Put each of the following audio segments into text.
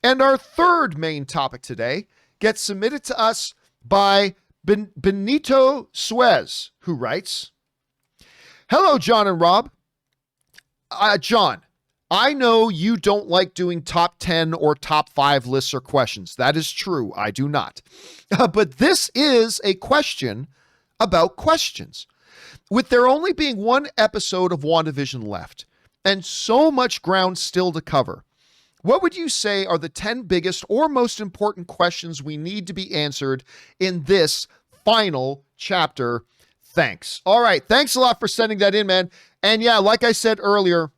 And our third main topic today gets submitted to us by Benito Suez, who writes, "Hello, John and Rob. John, I know you don't like doing top 10 or top 5 lists or questions. That is true. I do not. But this is a question about questions. With there only being one episode of WandaVision left and so much ground still to cover, what would you say are the 10 biggest or most important questions we need to be answered in this final chapter? Thanks." All right. Thanks a lot for sending that in, man. And yeah, like I said earlier,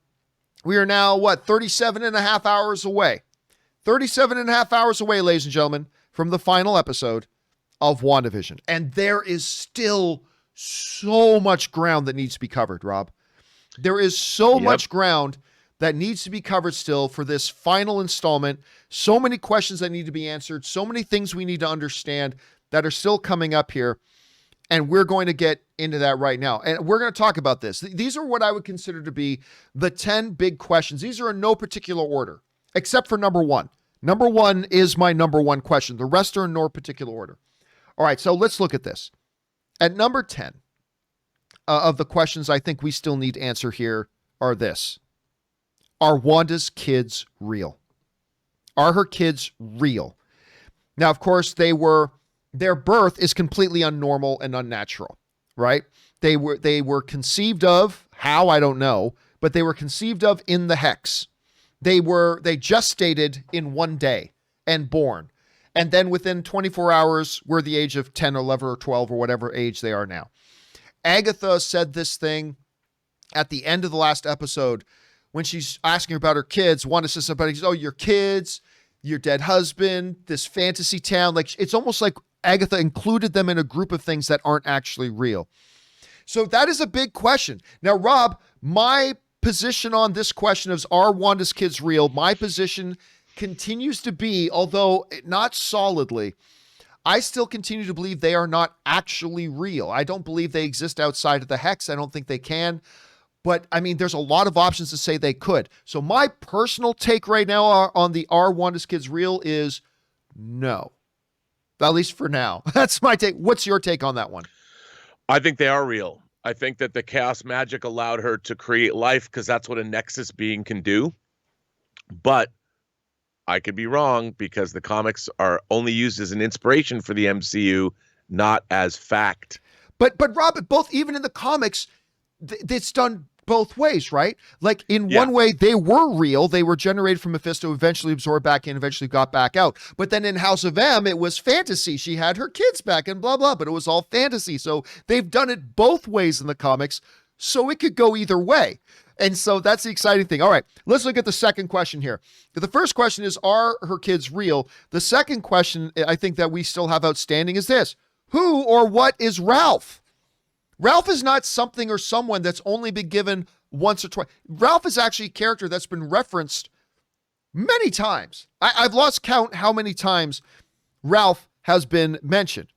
we are now, 37 and a half hours away. 37 and a half hours away, ladies and gentlemen, from the final episode of WandaVision. And there is still so much ground that needs to be covered, Rob. There is so much ground that needs to be covered still for this final installment. So many questions that need to be answered. So many things we need to understand that are still coming up here. And we're going to get into that right now. And we're going to talk about this. These are what I would consider to be the 10 big questions. These are in no particular order, except for number one. Number one is my number one question. The rest are in no particular order. All right, so let's look at this. At number 10 of the questions I think we still need to answer here are this. Are Wanda's kids real? Are her kids real? Now, of course, their birth is completely unnormal and unnatural, right? They were conceived of, how, I don't know, but they were conceived of in the hex. They gestated in one day and born. And then within 24 hours, were the age of 10, 11, or 12, or whatever age they are now. Agatha said this thing at the end of the last episode when she's asking about her kids. Wanda says somebody, oh, your kids, your dead husband, this fantasy town. Like, it's almost like Agatha included them in a group of things that aren't actually real. So that is a big question. Now, Rob, my position on this question is, are Wanda's kids real? My position continues to be, although not solidly, I still continue to believe they are not actually real. I don't believe they exist outside of the hex. I don't think they can. But I mean, there's a lot of options to say they could. So my personal take right now on the are Wanda's kids real is no. At least for now. That's my take. What's your take on that one? I think they are real. I think that the chaos magic allowed her to create life because that's what a Nexus being can do. But I could be wrong because the comics are only used as an inspiration for the MCU, not as fact. But Rob, both, even in the comics, it's done both ways, right? Like in one way, they were real. They were generated from Mephisto, eventually absorbed back in, eventually got back out. But then in House of M, it was fantasy. She had her kids back and blah, blah, but it was all fantasy. So they've done it both ways in the comics. So it could go either way. And so that's the exciting thing. All right, let's look at the second question here. The first question is, are her kids real? The second question I think that we still have outstanding is this. Who or what is Ralph? Ralph is not something or someone that's only been given once or twice. Ralph is actually a character that's been referenced many times. I've lost count how many times Ralph has been mentioned.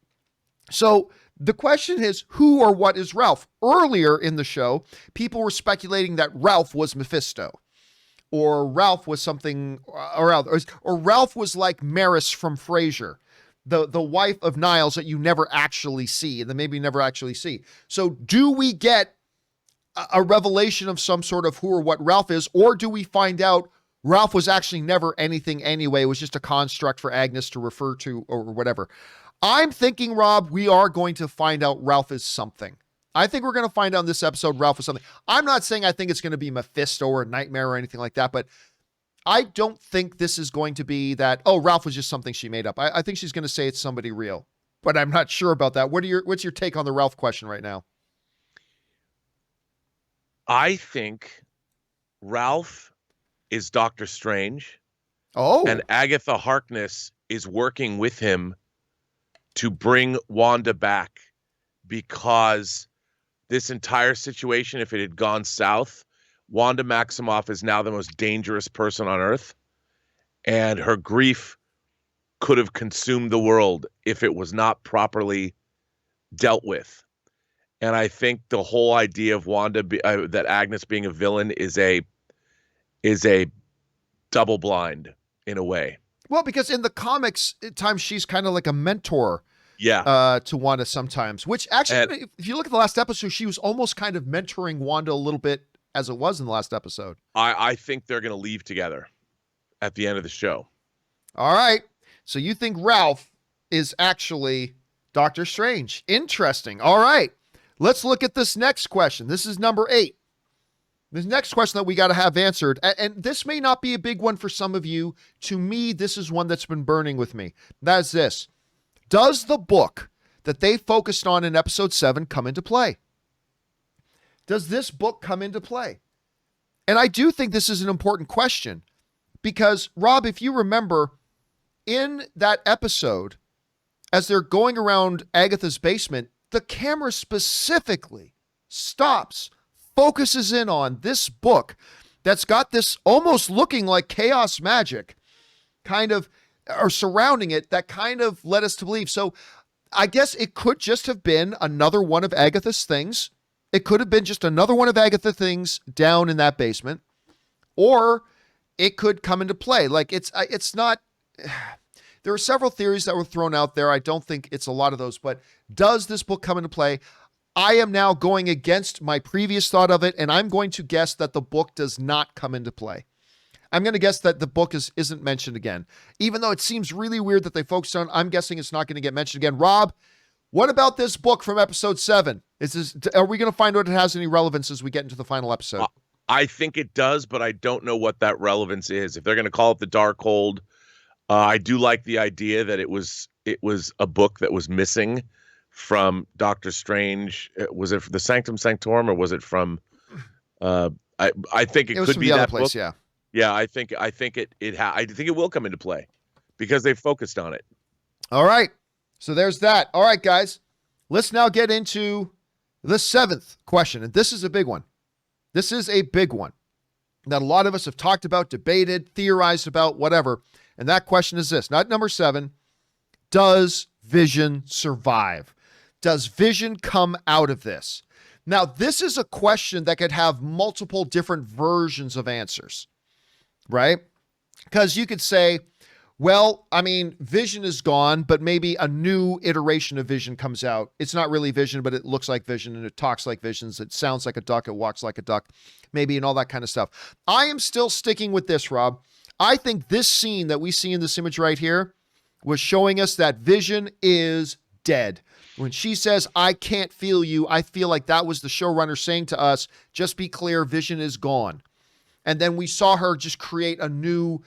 So the question is, who or what is Ralph? Earlier in the show, people were speculating that Ralph was Mephisto, or Ralph was something, or Ralph was like Maris from Frasier, the wife of Niles that you never actually see, and then maybe never actually see. So do we get a revelation of some sort of who or what Ralph is, or do we find out Ralph was actually never anything anyway? It was just a construct for Agnes to refer to or whatever. I'm thinking, Rob, we are going to find out Ralph is something. I think we're going to find out in this episode Ralph is something. I'm not saying I think it's going to be Mephisto or Nightmare or anything like that, but I don't think this is going to be that, oh, Ralph was just something she made up. I think she's going to say it's somebody real, but I'm not sure about that. What's your take on the Ralph question right now? I think Ralph is Doctor Strange. Oh. And Agatha Harkness is working with him to bring Wanda back, because this entire situation, if it had gone south, Wanda Maximoff is now the most dangerous person on Earth, and her grief could have consumed the world if it was not properly dealt with. And I think the whole idea of Wanda, that Agnes being a villain is a double blind in a way. Well, because in the comics, at times she's kind of like a mentor to Wanda sometimes, which actually, if you look at the last episode, she was almost kind of mentoring Wanda a little bit as it was in the last episode. I think they're going to leave together at the end of the show. All right. So you think Ralph is actually Doctor Strange. Interesting. All right. Let's look at this next question. This is number 8. This next question that we got to have answered, and this may not be a big one for some of you. To me, this is one that's been burning with me. That is this. Does the book that they focused on in episode 7 come into play? Does this book come into play? And I do think this is an important question because, Rob, if you remember, in that episode, as they're going around Agatha's basement, the camera specifically stops, focuses in on this book that's got this almost looking like chaos magic kind of, or surrounding it, that kind of led us to believe. So I guess it could just have been another one of Agatha's things. It could have been just another one of Agatha's things down in that basement, or it could come into play. Like it's not, there are several theories that were thrown out there. I don't think it's a lot of those, but does this book come into play? I am now going against my previous thought of it, and I'm going to guess that the book does not come into play. I'm going to guess that the book isn't mentioned again. Even though it seems really weird that they focused on, I'm guessing it's not going to get mentioned again. Rob, what about this book from episode 7? Are we going to find out if it has any relevance as we get into the final episode? I think it does, but I don't know what that relevance is. If they're going to call it the Darkhold, I do like the idea that it was a book that was missing from Doctor Strange. Was it the Sanctum Sanctorum, or was it from? I think it could be that place. Book. Yeah. I think it will come into play because they've focused on it. All right, so there's that. All right, guys, let's now get into the 7th question, and this is a big one. This is a big one that a lot of us have talked about, debated, theorized about, whatever. And that question is this: not number 7. Does Vision survive? Does Vision come out of this? Now, this is a question that could have multiple different versions of answers, right? Because you could say, well, I mean, Vision is gone, but maybe a new iteration of Vision comes out. It's not really Vision, but it looks like Vision, and it talks like Visions. It sounds like a duck. It walks like a duck, maybe, and all that kind of stuff. I am still sticking with this, Rob. I think this scene that we see in this image right here was showing us that Vision is dead. When she says, I can't feel you, I feel like that was the showrunner saying to us, just be clear, Vision is gone. And then we saw her just create a new,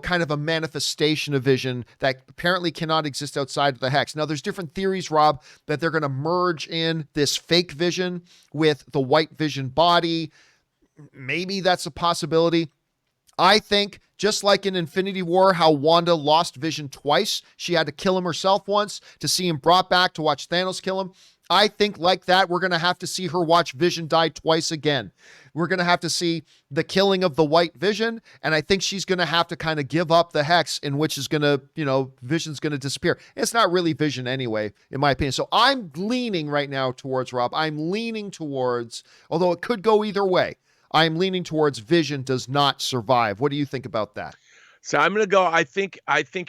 kind of a manifestation of Vision that apparently cannot exist outside of the Hex. Now, there's different theories, Rob, that they're going to merge in this fake Vision with the white Vision body. Maybe that's a possibility. I think, just like in Infinity War, how Wanda lost Vision twice, she had to kill him herself once to see him brought back to watch Thanos kill him. I think like that, we're going to have to see her watch Vision die twice again. We're going to have to see the killing of the white Vision, and I think she's going to have to kind of give up the Hex, in which is going to, Vision's going to disappear. It's not really Vision anyway, in my opinion. So I'm leaning right now towards, Rob, although it could go either way, I'm leaning towards Vision does not survive. What do you think about that? So I'm going to go, I think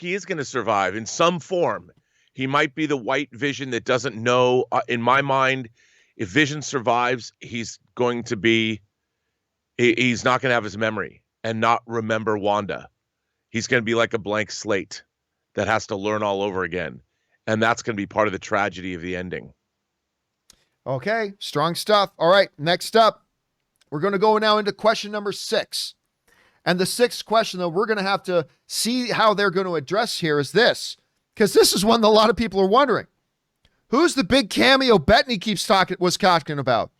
he is going to survive in some form. He might be the white Vision that doesn't know. In my mind, if Vision survives, he's not going to have his memory and not remember Wanda. He's going to be like a blank slate that has to learn all over again. And that's going to be part of the tragedy of the ending. Okay, strong stuff. All right, next up. We're going to go now into question number 6. And the 6th question that we're going to have to see how they're going to address here is this, because this is one that a lot of people are wondering. Who's the big cameo Bettany was talking about?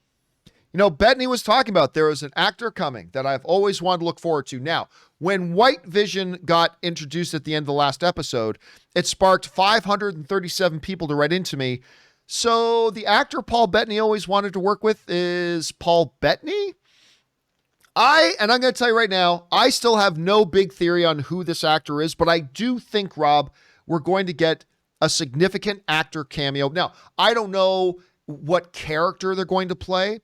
Bettany was talking about there was an actor coming that I've always wanted to look forward to. Now, when White Vision got introduced at the end of the last episode, it sparked 537 people to write into me. So the actor Paul Bettany always wanted to work with is Paul Bettany? I'm going to tell you right now, I still have no big theory on who this actor is, but I do think, Rob, we're going to get a significant actor cameo. Now, I don't know what character they're going to play,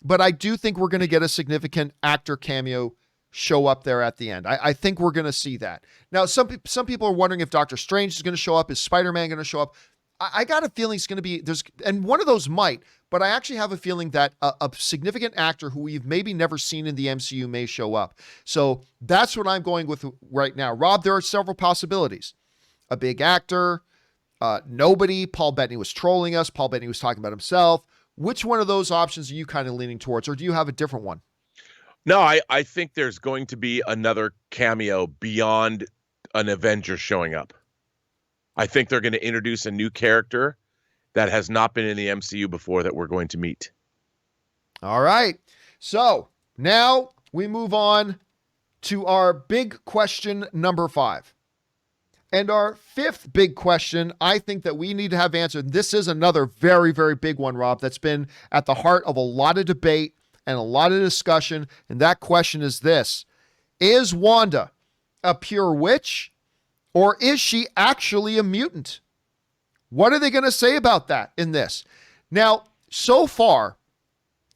but I do think we're going to get a significant actor cameo show up there at the end. I think we're going to see that. Now, some people are wondering if Doctor Strange is going to show up. Is Spider-Man going to show up? I got a feeling it's going to be, and one of those might, but I actually have a feeling that a significant actor who we've maybe never seen in the MCU may show up. So that's what I'm going with right now. Rob, there are several possibilities. A big actor, nobody. Paul Bettany was trolling us. Paul Bettany was talking about himself. Which one of those options are you kind of leaning towards, or do you have a different one? No, I think there's going to be another cameo beyond an Avenger showing up. I think they're going to introduce a new character that has not been in the MCU before that we're going to meet. All right. So now we move on to our big question number 5. And our 5th big question, I think that we need to have answered. This is another very, very big one, Rob, that's been at the heart of a lot of debate and a lot of discussion. And that question is this: is Wanda a pure witch, or is she actually a mutant? What are they going to say about that in this? Now, so far,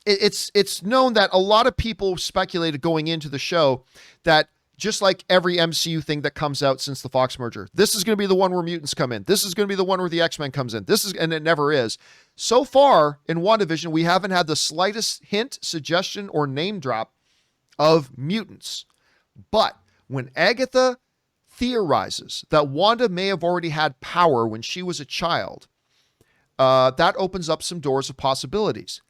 it's known that a lot of people speculated going into the show that just like every MCU thing that comes out since the Fox merger, this is going to be the one where mutants come in. This is going to be the one where the X-Men comes in. And it never is. So far in WandaVision, we haven't had the slightest hint, suggestion, or name drop of mutants. But when Agatha theorizes that Wanda may have already had power when she was a child, that opens up some doors of possibilities.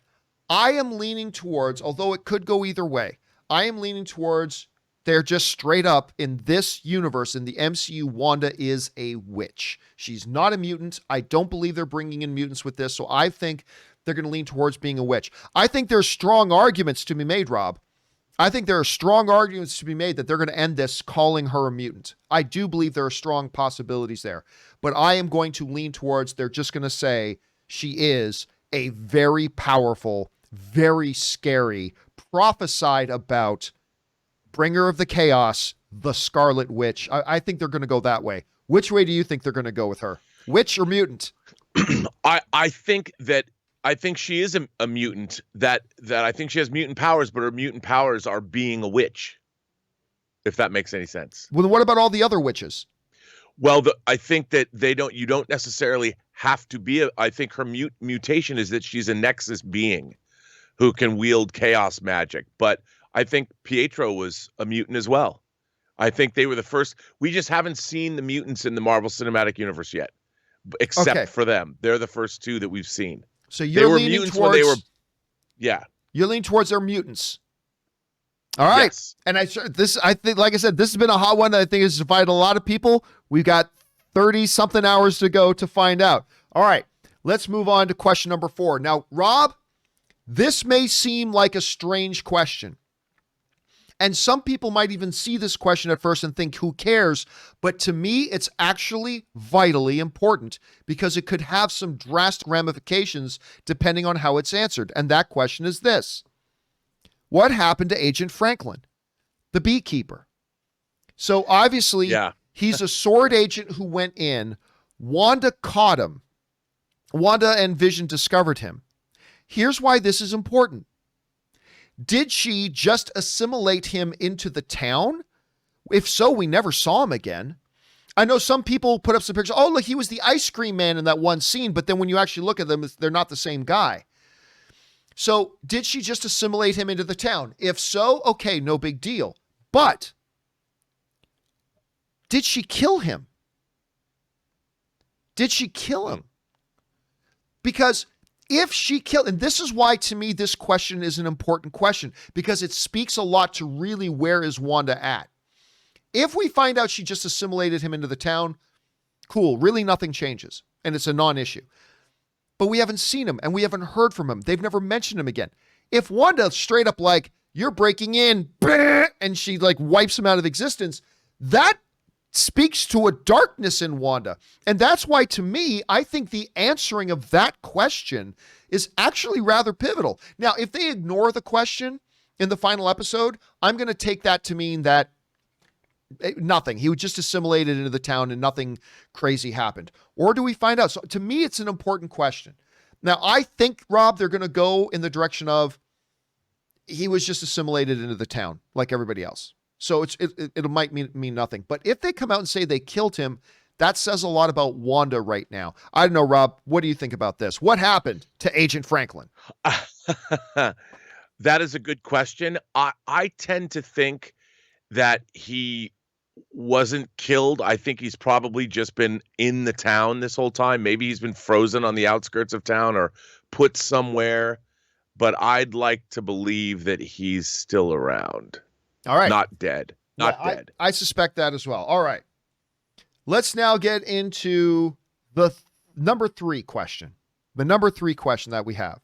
I am leaning towards, although it could go either way, I am leaning towards they're just straight up in this universe, in the MCU, Wanda is a witch. She's not a mutant. I don't believe they're bringing in mutants with this, so I think they're going to lean towards being a witch. I think there's strong arguments to be made, Rob. I think there are strong arguments to be made that they're going to end this calling her a mutant. I do believe there are strong possibilities there, but I am going to lean towards they're just going to say she is a very powerful, very scary, prophesied about bringer of the chaos, the Scarlet Witch. I think they're going to go that way. Which way do you think they're going to go with her? Witch or mutant? I think she is a mutant, that I think she has mutant powers, but her mutant powers are being a witch, if that makes any sense. Well, what about all the other witches? Well, I think that you don't necessarily have to be I think her mutation is that she's a Nexus being who can wield chaos magic. But I think Pietro was a mutant as well. I think they were the first. We just haven't seen the mutants in the Marvel Cinematic Universe yet, except for them. They're the first two that we've seen. So you're leaning towards, yeah. You're leaning towards their mutants. All right. Yes. And I think, like I said, this has been a hot one that I think has divided a lot of people. We've got 30 something hours to go to find out. All right. Let's move on to question number 4. Now, Rob, this may seem like a strange question. And some people might even see this question at first and think, who cares? But to me, it's actually vitally important because it could have some drastic ramifications depending on how it's answered. And that question is this: what happened to Agent Franklin, the beekeeper? So obviously, he's a sword agent who went in. Wanda caught him. Wanda and Vision discovered him. Here's why this is important. Did she just assimilate him into the town? If so, we never saw him again. I know some people put up some pictures. Oh, look, he was the ice cream man in that one scene. But then when you actually look at them, they're not the same guy. So did she just assimilate him into the town? If so, okay, no big deal. But did she kill him? Did she kill him? Because if she killed, and this is why to me this question is an important question, because it speaks a lot to really where is Wanda at. If we find out she just assimilated him into the town, cool, really nothing changes, and it's a non-issue. But we haven't seen him, and we haven't heard from him. They've never mentioned him again. If Wanda straight up like, you're breaking in, and she like wipes him out of existence, that speaks to a darkness in Wanda. And that's why, to me, I think the answering of that question is actually rather pivotal. Now, if they ignore the question in the final episode, I'm going to take that to mean that nothing. He was just assimilated into the town and nothing crazy happened. Or do we find out? So to me, it's an important question. Now, I think, Rob, they're going to go in the direction of he was just assimilated into the town like everybody else. So it might mean nothing. But if they come out and say they killed him, that says a lot about Wanda right now. I don't know, Rob. What do you think about this? What happened to Agent Franklin? That is a good question. I tend to think that he wasn't killed. I think he's probably just been in the town this whole time. Maybe he's been frozen on the outskirts of town or put somewhere. But I'd like to believe that he's still around. All right. Not dead. Not dead. I suspect that as well. All right. Let's now get into the number 3 question. The number 3 question that we have.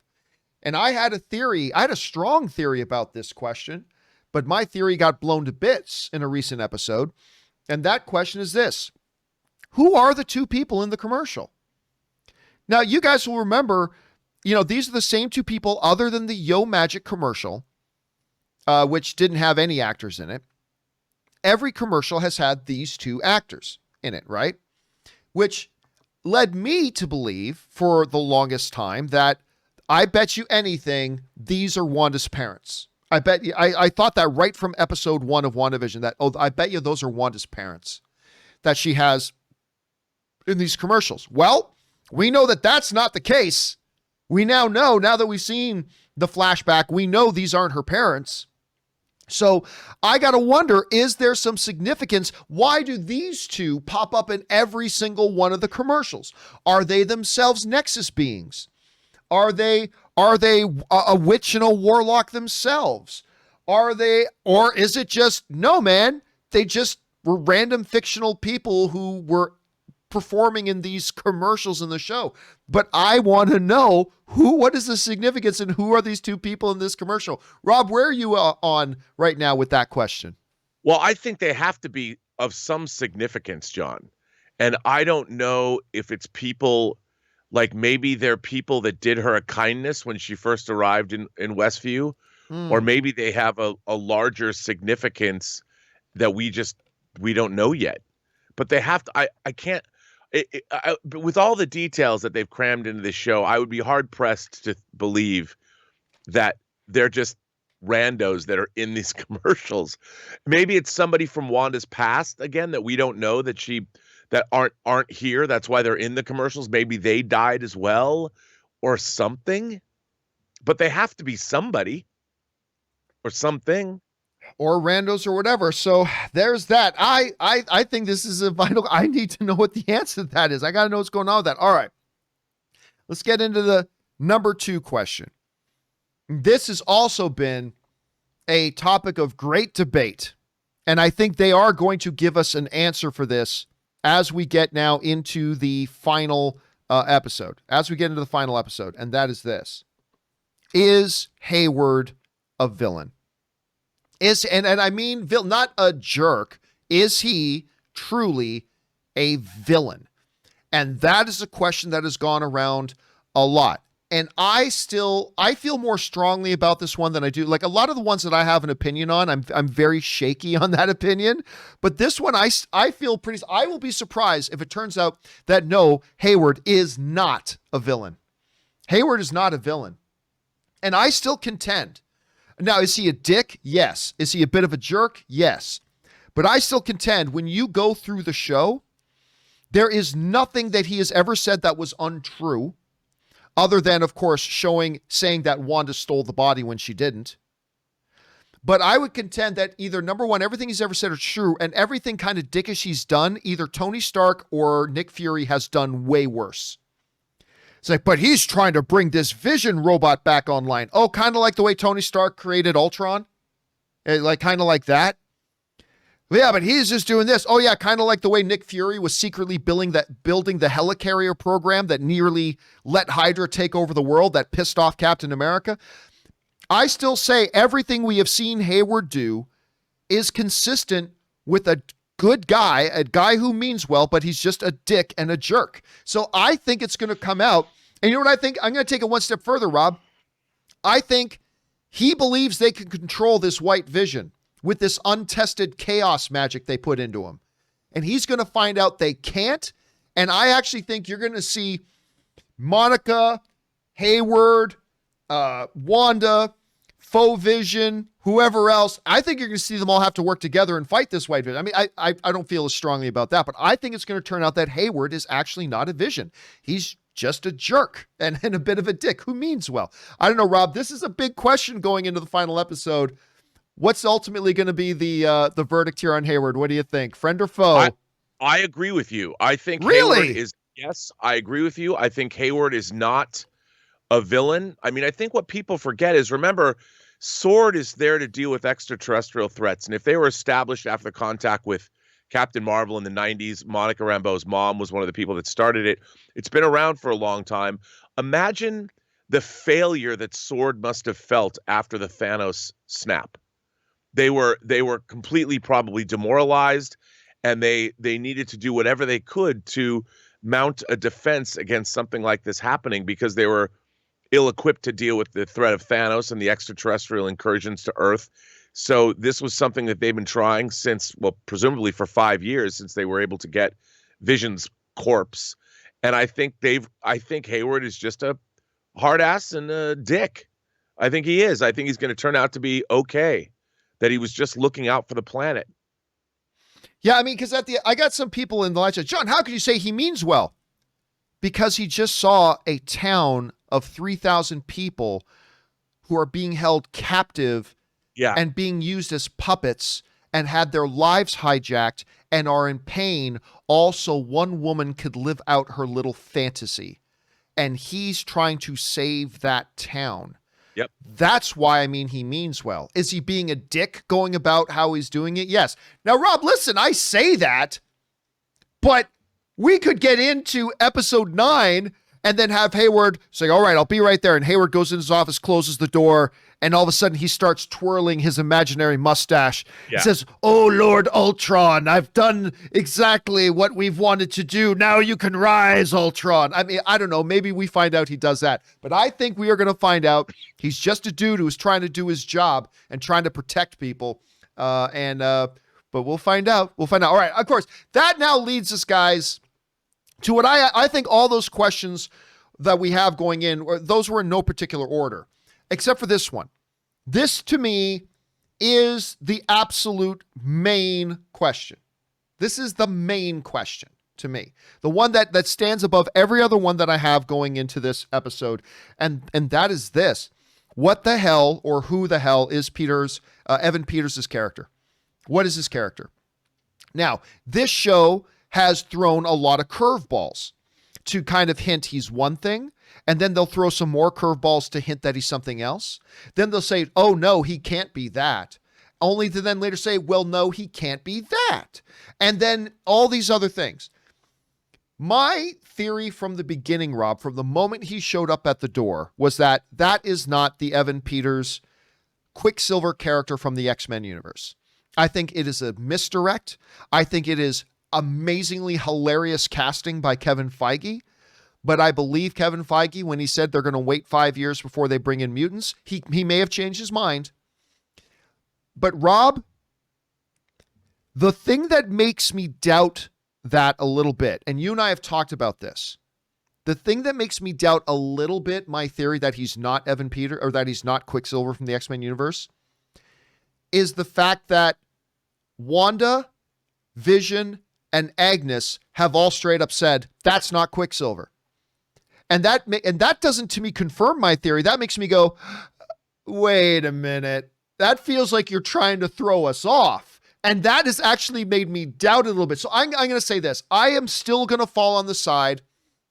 And I had a theory. I had a strong theory about this question, but my theory got blown to bits in a recent episode. And that question is this: who are the 2 people in the commercial? Now, you guys will remember, these are the same 2 people other than the Yo Magic commercial, which didn't have any actors in it. Every commercial has had these 2 actors in it, right? Which led me to believe for the longest time that I bet you anything, these are Wanda's parents. I thought that right from episode 1 of WandaVision, that, I bet you those are Wanda's parents that she has in these commercials. Well, we know that that's not the case. We now know, now that we've seen the flashback, we know these aren't her parents. So I got to wonder, is there some significance? Why do these 2 pop up in every single one of the commercials? Are they themselves Nexus beings? Are they a witch and a warlock themselves? Or is it just, no, man, they just were random fictional people who were performing in these commercials in the show? But I want to know what is the significance and who are these 2 people in this commercial? Rob, where are you on right now with that question? Well, I think they have to be of some significance, John. And I don't know if it's people, like maybe they're people that did her a kindness when she first arrived in Westview, or maybe they have a larger significance that we don't know yet. But they have to, I can't, with all the details that they've crammed into this show, I would be hard pressed to believe that they're just randos that are in these commercials. Maybe it's somebody from Wanda's past again that we don't know, that aren't here. That's why they're in the commercials. Maybe they died as well or something. But they have to be somebody or something. Or randos or whatever. So there's that. I think this is a vital. I need to know what the answer to that is. I got to know what's going on with that. All right. Let's get into the number 2 question. This has also been a topic of great debate. And I think they are going to give us an answer for this as we get now into the final episode. As we get into the final episode. And that is this. Is Hayward a villain? And I mean, not a jerk. Is he truly a villain? And that is a question that has gone around a lot. And I feel more strongly about this one than I do. Like a lot of the ones that I have an opinion on, I'm very shaky on that opinion. But this one, I feel pretty, I will be surprised if it turns out that no, Hayward is not a villain. Hayward is not a villain. And I still contend. Now, is he a dick? Yes. Is he a bit of a jerk? Yes. But I still contend when you go through the show, there is nothing that he has ever said that was untrue, other than, of course, saying that Wanda stole the body when she didn't. But I would contend that either, number one, everything he's ever said is true, and everything kind of dickish he's done, either Tony Stark or Nick Fury has done way worse. It's like, but he's trying to bring this Vision robot back online. Oh, kind of like the way Tony Stark created Ultron? Like, kind of like that? Yeah, but he's just doing this. Oh, yeah, kind of like the way Nick Fury was secretly building the helicarrier program that nearly let Hydra take over the world, that pissed off Captain America. I still say everything we have seen Hayward do is consistent with a good guy, a guy who means well, but he's just a dick and a jerk. So I think it's going to come out. And you know what I think? I'm going to take it one step further, Rob. I think he believes they can control this white Vision with this untested chaos magic they put into him. And he's going to find out they can't. And I actually think you're going to see Monica, Hayward, Wanda, Faux Vision, whoever else. I think you're going to see them all have to work together and fight this White Vision. I mean, I don't feel as strongly about that, but I think it's going to turn out that Hayward is actually not a Vision. He's just a jerk and a bit of a dick who means well. I don't know, Rob. This is a big question going into the final episode. What's ultimately going to be the verdict here on Hayward? What do you think? Friend or foe? I agree with you. I think really Hayward is, yes, I agree with you. I think Hayward is not a villain. I mean, I think what people forget is, remember, SWORD is there to deal with extraterrestrial threats. And if they were established after contact with Captain Marvel in the 90s, Monica Rambeau's mom was one of the people that started it. It's been around for a long time. Imagine the failure that SWORD must have felt after the Thanos snap. They were completely probably demoralized, and they needed to do whatever they could to mount a defense against something like this happening, because they were ill-equipped to deal with the threat of Thanos and the extraterrestrial incursions to Earth. So this was something that they've been trying since, well, presumably for 5 years, since they were able to get Vision's corpse. And I think Hayward is just a hard ass and a dick. I think he is. I think he's going to turn out to be okay, that he was just looking out for the planet. Yeah, I mean, because I got some people in the line said, John, how could you say he means well? Because he just saw a town of 3,000 people who are being held captive and being used as puppets and had their lives hijacked and are in pain. Also, one woman could live out her little fantasy, and he's trying to save that town. Yep. That's why I mean he means well. Is he being a dick going about how he's doing it? Yes. Now, Rob, listen, I say that, but we could get into episode 9 and then have Hayward say, all right, I'll be right there. And Hayward goes in his office, closes the door, and all of a sudden he starts twirling his imaginary mustache. He says, oh, Lord Ultron, I've done exactly what we've wanted to do. Now you can rise, Ultron. I mean, I don't know. Maybe we find out he does that. But I think we are going to find out he's just a dude who's trying to do his job and trying to protect people. But we'll find out. We'll find out. All right. Of course, that now leads us, guys, to what I think all those questions that we have going in, or those were in no particular order, except for this one. This, to me, is the absolute main question. This is the main question to me. The one that stands above every other one that I have going into this episode. And that is this. What the hell, or who the hell is Evan Peters' character? What is his character? Now, this show has thrown a lot of curveballs to kind of hint he's one thing, and then they'll throw some more curveballs to hint that he's something else. Then they'll say, oh no, he can't be that. Only to then later say, well, no, he can't be that. And then all these other things. My theory from the beginning, Rob, from the moment he showed up at the door, was that is not the Evan Peters Quicksilver character from the X-Men universe. I think it is a misdirect. I think it is amazingly hilarious casting by Kevin Feige, but I believe Kevin Feige when he said they're going to wait 5 years before they bring in mutants. He may have changed his mind. But Rob, the thing that makes me doubt that a little bit, and you and I have talked about this, the thing that makes me doubt a little bit my theory that he's not Evan Peters, or that he's not Quicksilver from the X-Men universe, is the fact that Wanda, Vision, and Agnes have all straight up said, that's not Quicksilver. And that doesn't, to me, confirm my theory. That makes me go, wait a minute. That feels like you're trying to throw us off. And that has actually made me doubt it a little bit. So I'm going to say this. I am still going to fall on the side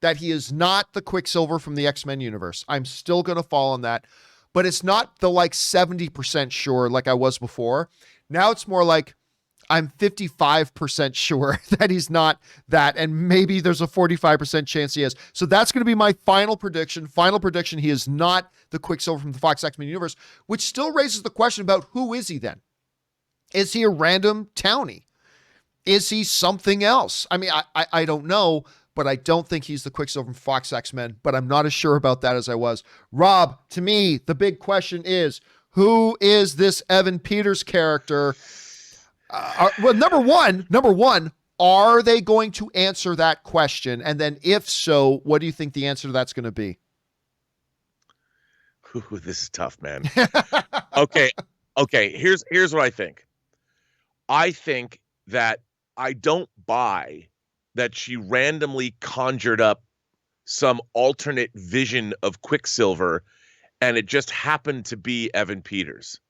that he is not the Quicksilver from the X-Men universe. I'm still going to fall on that. But it's not the 70% sure like I was before. Now it's more like, I'm 55% sure that he's not that, and maybe there's a 45% chance he is. So that's going to be my final prediction. Final prediction, he is not the Quicksilver from the Fox X-Men universe, which still raises the question about who is he then? Is he a random townie? Is he something else? I mean, I don't know, but I don't think he's the Quicksilver from Fox X-Men, but I'm not as sure about that as I was. Rob, to me, the big question is, who is this Evan Peters character? Well, number one, are they going to answer that question? And then if so, what do you think the answer to that's going to be? Ooh, this is tough, man. Okay. Here's what I think. I think that I don't buy that she randomly conjured up some alternate vision of Quicksilver, and it just happened to be Evan Peters.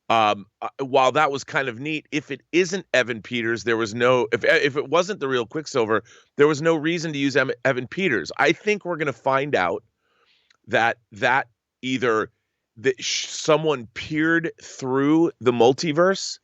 While that was kind of neat, if it isn't Evan Peters, there was no, if it wasn't the real Quicksilver, there was no reason to use Evan Peters. I think we're going to find out that either someone peered through the multiverse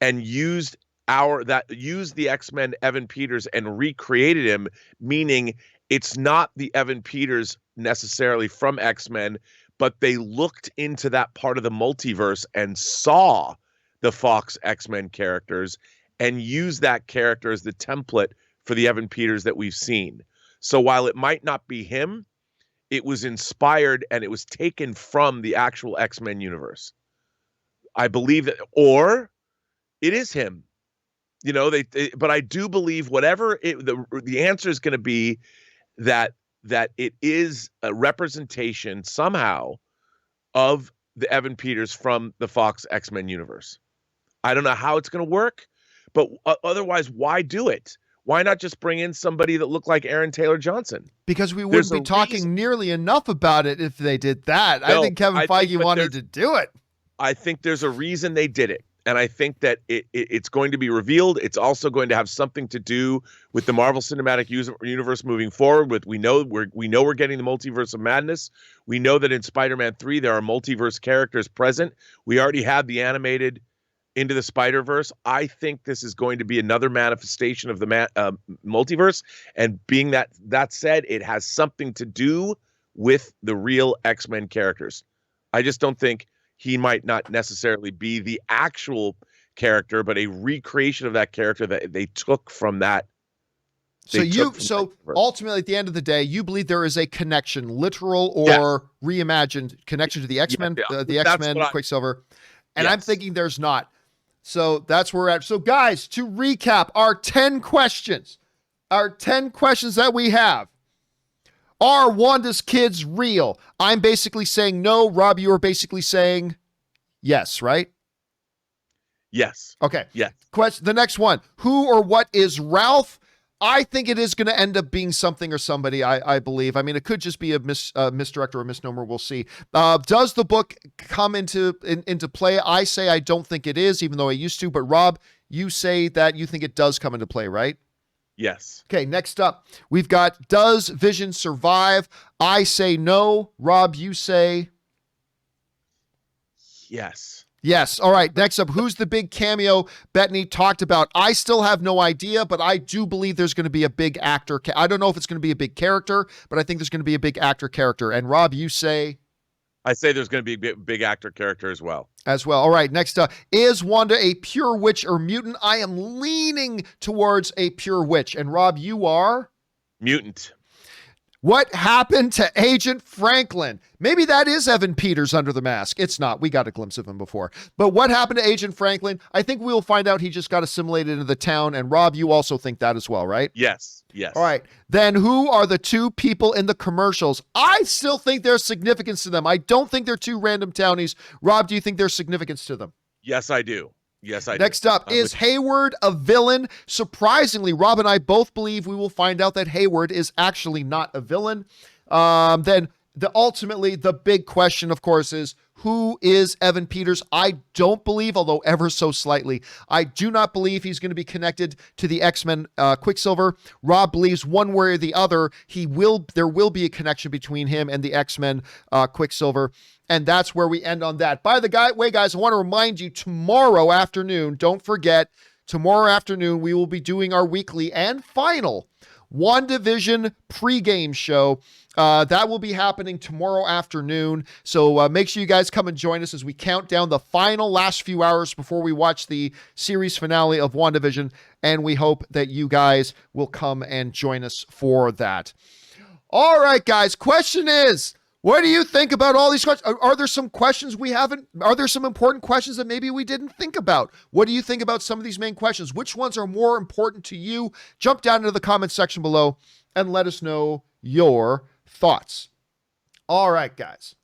and used the X-Men Evan Peters and recreated him, meaning it's not the Evan Peters necessarily from X-Men, but they looked into that part of the multiverse and saw the Fox X-Men characters and used that character as the template for the Evan Peters that we've seen. So while it might not be him, it was inspired and it was taken from the actual X-Men universe. I believe that, or it is him. You know, but I do believe whatever the answer is going to be, that it is a representation somehow of the Evan Peters from the Fox X-Men universe. I don't know how it's going to work, but otherwise, why do it? Why not just bring in somebody that looked like Aaron Taylor Johnson? Because we wouldn't be talking nearly enough about it if they did that. No, I think Kevin Feige wanted to do it. I think there's a reason they did it. And I think that it's going to be revealed. It's also going to have something to do with the Marvel Cinematic Universe moving forward. We know we're getting the Multiverse of Madness. We know that in Spider-Man 3 there are multiverse characters present. We already had the animated Into the Spider-Verse. I think this is going to be another manifestation of the multiverse. And being that said, it has something to do with the real X-Men characters. I just don't think he might not necessarily be the actual character, but a recreation of that character that they took from that. So ultimately, at the end of the day, you believe there is a connection, literal or reimagined connection to the X-Men, the X-Men, Quicksilver. And I'm thinking there's not. So that's where we're at. So guys, to recap our 10 questions that we have. Are Wanda's kids real? I'm basically saying no. Rob, you are basically saying yes, right? Yes. Okay. Yes. The next one. Who or what is Ralph? I think it is going to end up being something or somebody, I believe. I mean, it could just be a misdirect or a misnomer. We'll see. Does the book come into play? I say I don't think it is, even though I used to. But Rob, you say that you think it does come into play, right? Yes. Okay, next up, we've got, does Vision survive? I say no. Rob, you say? Yes. Yes. All right, next up, who's the big cameo Bettany talked about? I still have no idea, but I do believe there's going to be a big actor. I don't know if it's going to be a big character, but I think there's going to be a big actor character. And Rob, you say? I say there's going to be a big actor character as well. All right, next up, is Wanda a pure witch or mutant? I am leaning towards a pure witch. And Rob, you are? Mutant. What happened to Agent Franklin? Maybe that is Evan Peters under the mask. It's not. We got a glimpse of him before. But what happened to Agent Franklin? I think we'll find out he just got assimilated into the town. And Rob, you also think that as well, right? Yes. Yes. All right. Then who are the two people in the commercials? I still think there's significance to them. I don't think they're two random townies. Rob, do you think there's significance to them? Yes, I do. Yes, I do. Next up, is Hayward a villain? Surprisingly, Rob and I both believe we will find out that Hayward is actually not a villain. Then ultimately, the big question, of course, is who is Evan Peters? I don't believe, although ever so slightly, I do not believe he's going to be connected to the X-Men Quicksilver. Rob believes one way or the other, there will be a connection between him and the X-Men Quicksilver. And that's where we end on that. By the way, guys, I want to remind you, tomorrow afternoon, don't forget, tomorrow afternoon, we will be doing our weekly and final WandaVision pregame show. That will be happening tomorrow afternoon. So make sure you guys come and join us as we count down the final last few hours before we watch the series finale of WandaVision. And we hope that you guys will come and join us for that. All right, guys, question is, what do you think about all these questions? Are there some questions are there some important questions that maybe we didn't think about? What do you think about some of these main questions? Which ones are more important to you? Jump down into the comments section below and let us know your thoughts. All right, guys.